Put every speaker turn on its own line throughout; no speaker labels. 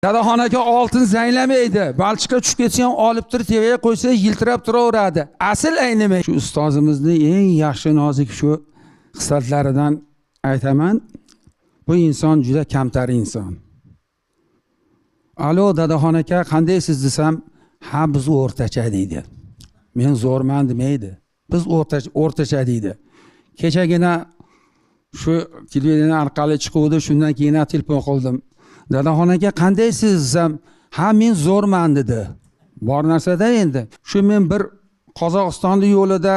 Dadaxonaga oltin zanglamaydi. Balchiqqa tushib ketsa ham olib turib tevaga qo'ysa yiltirab turaveradi. Asl aynimay. Shu ustozimizning eng yaxshi nozik shu xislatlaridan aytaman. Bu inson juda kamtar inson. Alo Dadaxon aka, qandaysiz desam, ha biz o'rtacha deydi. Men zo'rman demaydi. Biz o'rtacha deydi. Kechagina shu televideniya orqali chiquvdi, shundan keyin telefon qildim. Dadaxon aka qandaysiz desam, ha men zo'rman dedi. Bor narsada endi. Shu men bir Qozog'istonning yo'lida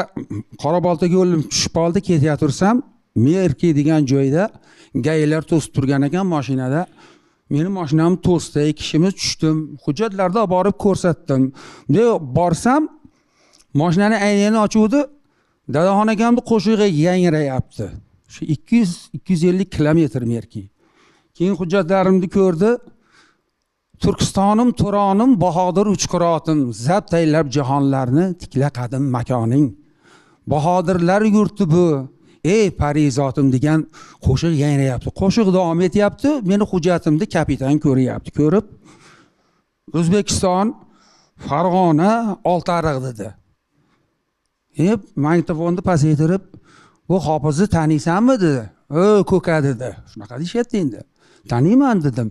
Qoraboltaga yo'lim tushib qoldi, ketayatursam, Merki degan joyda gaylar to'sib turgan ekan mashinada. Mening mashinam to'sdi, kishimiz tushdim. Hujjatlarda borib ko'rsatdim. Borsam, mashinani aynini ochuvdi. Dadaxon akamning qo'shig'i yangrayapti. Shu 200-250 kilometr Merki. Keyin hujjatlarimni ko'rdi. Turkistonim, Turonim, Bahodir uchqirotim, zab taylab jahonlarni tikla qadim makoning. Bahodirlar yurti bu. Ey parizotim degan qo'shiq yangrayapti. Qo'shiq davom etyapti. Meni hujjatimni kapitan ko'ryapti. Ko'rib, O'zbekiston, Farg'ona, Oltiariq dedi. Magnitofonni pasaytirib, bu hofizni taniysanmi dedi. Ko'ka dedi. Shunaqa deyapti endi. Taniyman dedim.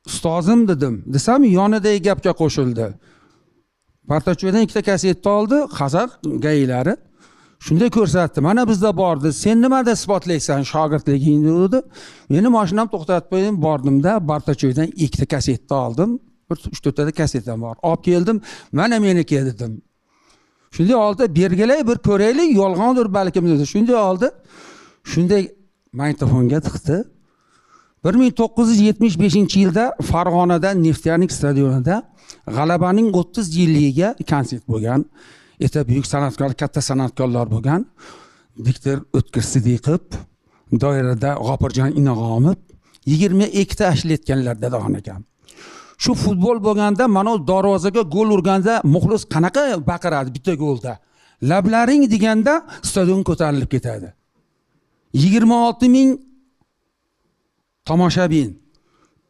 Ustozim dedim. Desam, yonidagi gapga qo'shildi. Bartacho'dan ikkita kasetni oldi, Qozoq gaylari. Shunda ko'rsatdi. Mana bizda bordi. Sen nimada isbotlaysan shogirdligingni dedi. Meni mashinam to'xtatib qo'ydim, bordimda Bartacho'dan ikkita kasetni oldim. Bir 3-4 ta kasetam bor. Olib keldim. Mana meniki dedim. Shunday oldi, bergilay bir ko'raylik, yolg'ondir balkim dedi. Shunday oldi. Shunday magnitofonga tiqdi. 1975-yilda Farg'onada Neftiyanik stadionida G'alabaning 30 yilligiga konsert bo'lgan. Esa buyuk san'atkor, katta san'atkorlar bo'lgan. Viktor O'tkir Sidiqov, doirada G'ofurjon Inog'omov 22 ta ishlatganlar Dadaxon akam. Shu futbol bo'lganda, mana darvozaga gol urganda muxlis qanaqa baqiradi bitta golda. Lablaring deganda stadion ko'tarilib ketadi. 26 ming tomoshabin.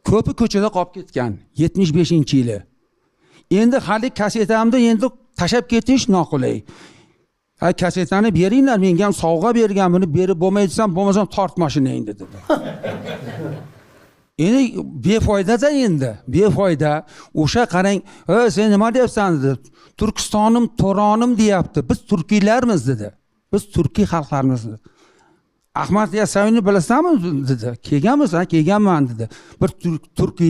Ko'pi ko'chada qolib ketgan 75-yili. Endi hali kasetamni endi tashab ketish noqulay. Kasetani beringlar, menga ham sovg'a bergan, buni berib bo'lmaydi desam, bo'lmasam tort mashinang dedi. Endi befoyda-da endi, befoyda. O'sha qarang, sen nima deyapsan dedi. Turkistonim, Turonim deyapti. Biz turkiylarmiz dedi. Biz turkiy xalqlarmiz dedi. Ahmad Yasaviyni bilasanmi dedi. Kelganmiz, kelganman dedi. Bir turkiy